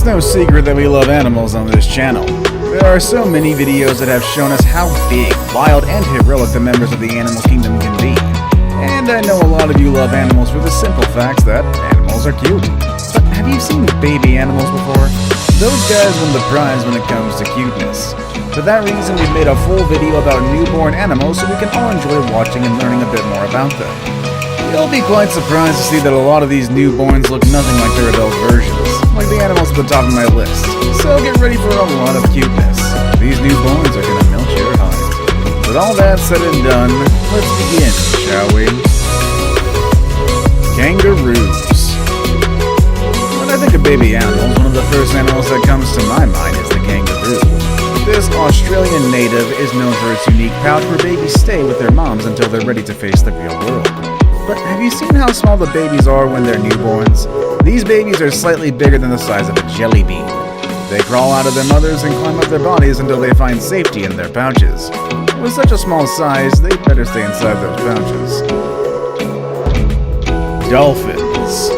It's no secret that we love animals on this channel. There are so many videos that have shown us how big, wild, and heroic the members of the animal kingdom can be. And I know a lot of you love animals for the simple fact that animals are cute. But have you seen baby animals before? Those guys win the prize when it comes to cuteness. For that reason, we've made a full video about newborn animals so we can all enjoy watching and learning a bit more about them. You'll be quite surprised to see that a lot of these newborns look nothing like their adult versions, like the animals at the top of my list. So get ready for a lot of cuteness. These newborns are gonna melt your heart. With all that said and done, let's begin, shall we? Kangaroos. When I think of baby animals, one of the first animals that comes to my mind is the kangaroo. This Australian native is known for its unique pouch where babies stay with their moms until they're ready to face the real world. But have you seen how small the babies are when they're newborns? These babies are slightly bigger than the size of a jelly bean. They crawl out of their mothers and climb up their bodies until they find safety in their pouches. With such a small size, they better stay inside those pouches. Dolphins.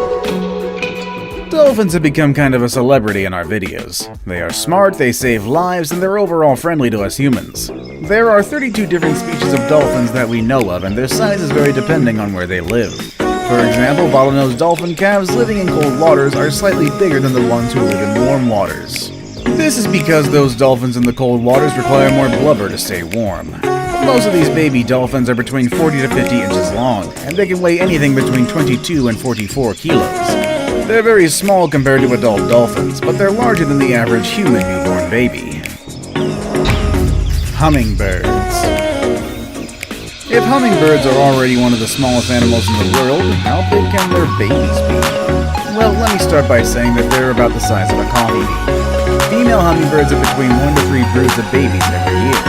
Dolphins have become kind of a celebrity in our videos. They are smart, they save lives, and they're overall friendly to us humans. There are 32 different species of dolphins that we know of, and their size is very depending on where they live. For example, bottlenose dolphin calves living in cold waters are slightly bigger than the ones who live in warm waters. This is because those dolphins in the cold waters require more blubber to stay warm. Most of these baby dolphins are between 40 to 50 inches long, and they can weigh anything between 22 and 44 kilos. They're very small compared to adult dolphins, but they're larger than the average human newborn baby. Hummingbirds. If hummingbirds are already one of the smallest animals in the world, how big can their babies be? Well, let me start by saying that they're about the size of a coffee bean. Female hummingbirds have between 1 to 3 broods of babies every year.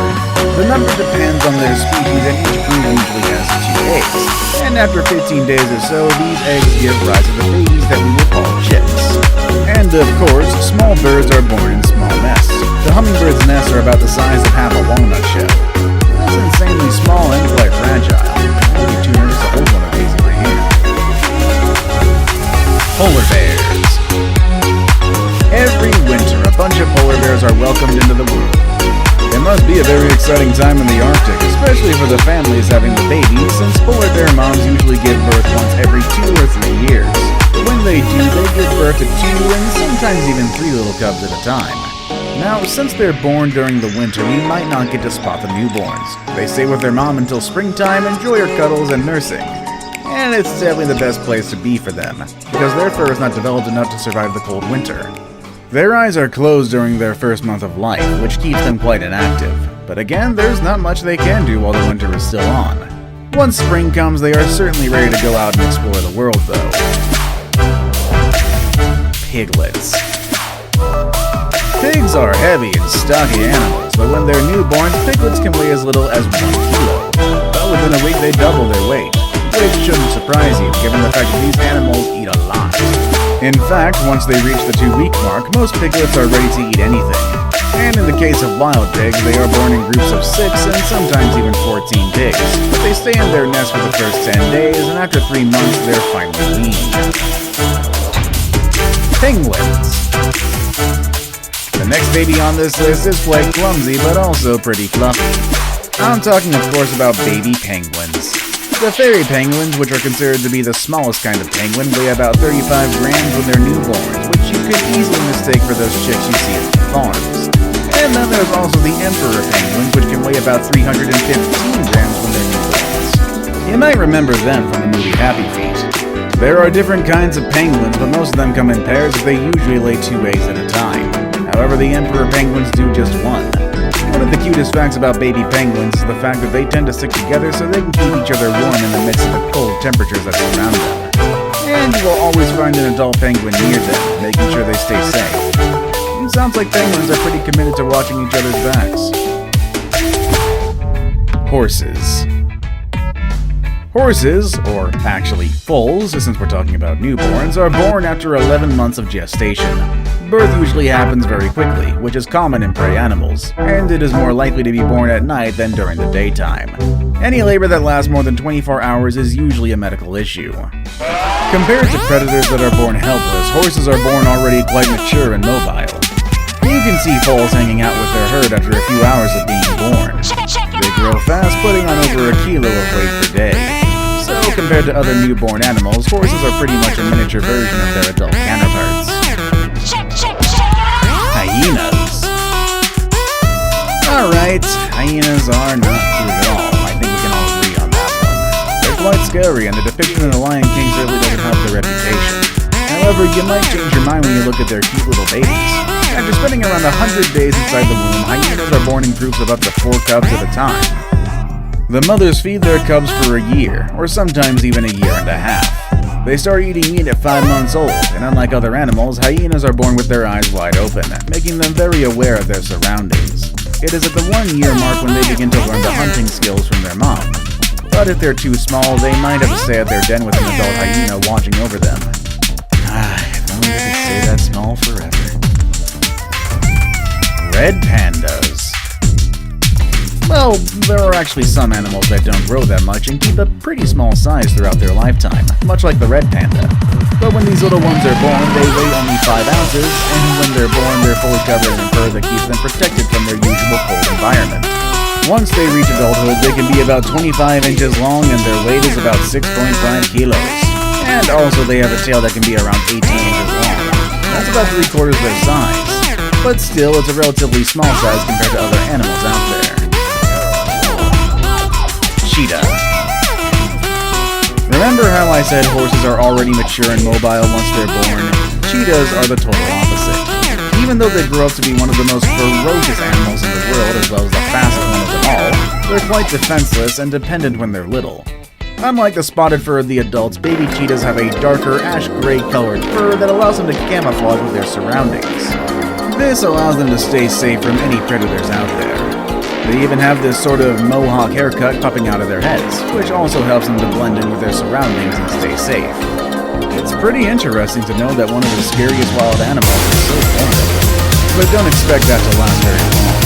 The number depends on their species, and each brood usually has 2 eggs. And after 15 days or so, these eggs give rise to the babies that we will call chicks. And of course, small birds are born in small nests. The hummingbird's nests are about the size of half a walnut shell. That's insanely small and quite fragile. I'd be too nervous to hold one of these in my hand. Polar bears. Every winter, a bunch of polar bears are welcomed into the world. It must be a very exciting time in the Arctic, especially for the families having the babies, since polar bear moms usually give birth once every 2 or 3 years. When they do, they give birth to 2 and sometimes even 3 little cubs at a time. Now, since they're born during the winter, we might not get to spot the newborns. They stay with their mom until springtime, enjoy her cuddles and nursing. And it's definitely the best place to be for them, because their fur is not developed enough to survive the cold winter. Their eyes are closed during their first month of life, which keeps them quite inactive. But again, there's not much they can do while the winter is still on. Once spring comes, they are certainly ready to go out and explore the world, though. Piglets. Pigs are heavy and stocky animals, but when they're newborns, piglets can weigh as little as 1 kilo. But within a week, they double their weight, which shouldn't surprise you, given the fact that these animals eat a lot. In fact, once they reach the 2-week mark, most piglets are ready to eat anything. And in the case of wild pigs, they are born in groups of 6 and sometimes even 14 pigs. But they stay in their nest for the first 10 days, and after 3 months, they're finally weaned. Penguins. The next baby on this list is quite clumsy, but also pretty fluffy. I'm talking, of course, about baby penguins. The fairy penguins, which are considered to be the smallest kind of penguin, weigh about 35 grams when they're newborns, which you could easily mistake for those chicks you see at the farms. And then there's also the emperor penguins, which can weigh about 315 grams when they're newborns. You might remember them from the movie Happy Feet. There are different kinds of penguins, but most of them come in pairs, as they usually lay 2 eggs at a time. However, the emperor penguins do just 1. One of the cutest facts about baby penguins is the fact that they tend to stick together so they can keep each other warm in the midst of the cold temperatures that surround them. And you will always find an adult penguin near them, making sure they stay safe. It sounds like penguins are pretty committed to watching each other's backs. Horses. Horses, or actually foals, since we're talking about newborns, are born after 11 months of gestation. Birth usually happens very quickly, which is common in prey animals, and it is more likely to be born at night than during the daytime. Any labor that lasts more than 24 hours is usually a medical issue. Compared to predators that are born helpless, horses are born already quite mature and mobile. You can see foals hanging out with their herd after a few hours of being born. They grow fast, putting on over a kilo of weight per day. So compared to other newborn animals, horses are pretty much a miniature version of their adult counterparts. Hyenas. Alright, hyenas are not cute at all. I think we can all agree on that one. They're quite scary, and the depiction in The Lion King certainly doesn't help their reputation. However, you might change your mind when you look at their cute little babies. After spending around 100 days inside the womb, hyenas are born in groups of up to 4 cubs at a time. The mothers feed their cubs for a year, or sometimes even a year and a half. They start eating meat at 5 months old, and unlike other animals, hyenas are born with their eyes wide open, making them very aware of their surroundings. It is at the 1 year mark when they begin to learn the hunting skills from their mom. But if they're too small, they might have to stay at their den with an adult hyena watching over them. If only they could stay that small forever. Red pandas. Well, there are actually some animals that don't grow that much and keep a pretty small size throughout their lifetime, much like the red panda. But when these little ones are born, they weigh only 5 ounces, and when they're born, they're fully covered in fur that keeps them protected from their usual cold environment. Once they reach adulthood, they can be about 25 inches long and their weight is about 6.5 kilos. And also they have a tail that can be around 18 inches long. That's about 3/4 their size. But still, it's a relatively small size compared to other animals out there. Cheetah. Remember how I said horses are already mature and mobile once they're born? Cheetahs are the total opposite. Even though they grow up to be one of the most ferocious animals in the world, as well as the fastest one of them all, they're quite defenseless and dependent when they're little. Unlike the spotted fur of the adults, baby cheetahs have a darker ash-gray colored fur that allows them to camouflage with their surroundings. This allows them to stay safe from any predators out there. They even have this sort of mohawk haircut popping out of their heads, which also helps them to blend in with their surroundings and stay safe. It's pretty interesting to know that one of the scariest wild animals is so vulnerable. But don't expect that to last very long.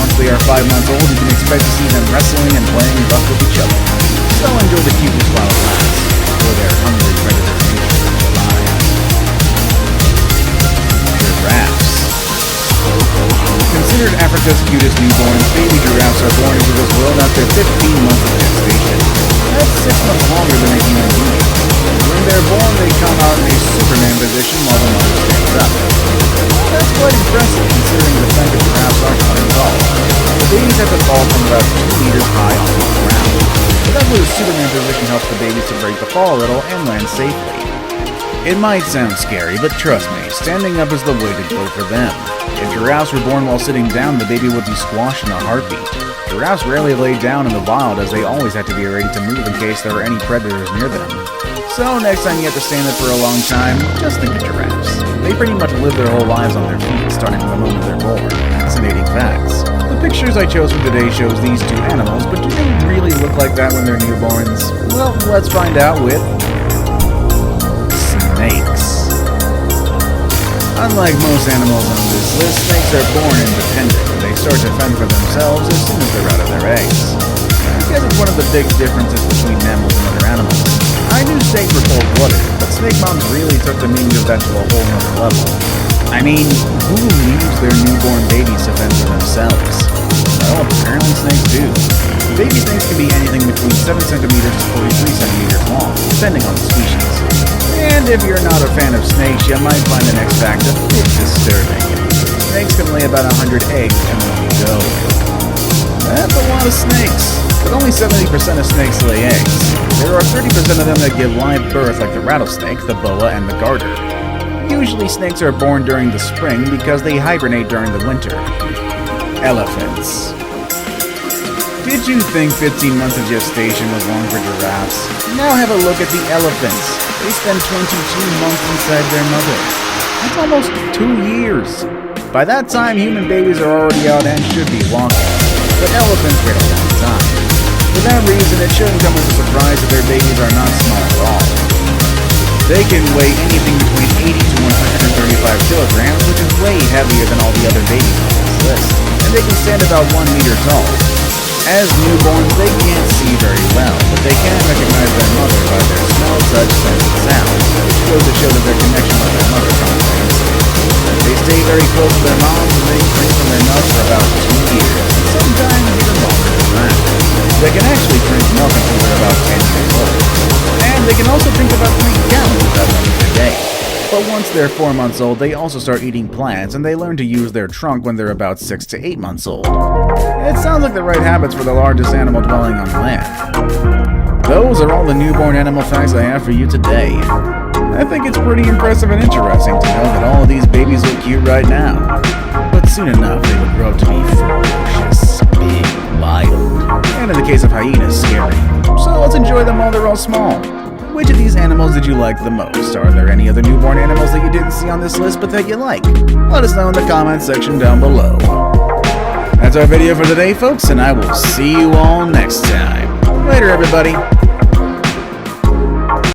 Once they are 5 months old, you can expect to see them wrestling and playing rough with each other. So enjoy the cuteness while it lasts, before their hungry predator nature comes alive. Giraffes. Considered Africa's cutest newborns, baby giraffes are born into this world after 15 months of gestation. That's 6 months longer than a human being. When they're born, they come out in a Superman position while the mother stands up. That's quite impressive considering the fact that giraffes are quite tall. The babies have to fall from about 2 meters high onto the ground. But that's where the Superman position helps the babies to break the fall a little and land safely. It might sound scary, but trust me, standing up is the way to go for them. If giraffes were born while sitting down, the baby would be squashed in a heartbeat. Giraffes rarely lay down in the wild as they always have to be ready to move in case there are any predators near them. So next time you have to stand up for a long time, just think of giraffes. They pretty much live their whole lives on their feet, starting from the moment they're born. Fascinating facts. The pictures I chose for today shows these 2 animals, but do they really look like that when they're newborns? Well, let's find out with snakes. Unlike most animals on this list, snakes are born independent, and they start to fend for themselves as soon as they're out of their eggs. Because it's one of the big differences between mammals and other animals. I knew snakes were cold-blooded, but snake moms really took the meaning of that to a whole nother level. I mean, who leaves their newborn babies to fend for themselves? Well, apparently snakes do. Baby snakes can be anything between 7 centimeters to 43 centimeters long, depending on the species. And if you're not a fan of snakes, you might find the next fact a bit disturbing. Snakes can lay about 100 eggs and let you go. That's a lot of snakes, but only 70% of snakes lay eggs. There are 30% of them that give live birth like the rattlesnake, the boa, and the garter. Usually snakes are born during the spring because they hibernate during the winter. Elephants. Did you think 15 months of gestation was long for giraffes? Now have a look at the elephants. They spend 22 months inside their mother. That's almost 2 years. By that time, human babies are already out and should be walking. But elephants wait a long time. For that reason, it shouldn't come as a surprise that their babies are not small at all. They can weigh anything between 80 to 135 kilograms, which is way heavier than all the other babies on this list, and they can stand about 1 meter tall. As newborns, they can't see very well, but they can recognize their mother by their smell, touch, sense, and sounds, which goes to show that their connection with their mother comes from instinct. They stay very close to their moms and they drink from their nuts for about 2 years, and sometimes even longer than that. They can actually drink milk until they're about 10 years old, and they can also drink about 3 gallons of that milk per day. But once they're 4 months old, they also start eating plants, and they learn to use their trunk when they're about 6 to 8 months old. It sounds like the right habits for the largest animal dwelling on land. Those are all the newborn animal facts I have for you today. I think it's pretty impressive and interesting to know that all of these babies look cute right now. But soon enough, they would grow up to be ferocious, big, wild, and in the case of hyenas, scary. So let's enjoy them while they're all small. Which of these animals did you like the most? Are there any other newborn animals that you didn't see on this list but that you like? Let us know in the comments section down below. That's our video for today, folks, and I will see you all next time. Later, everybody.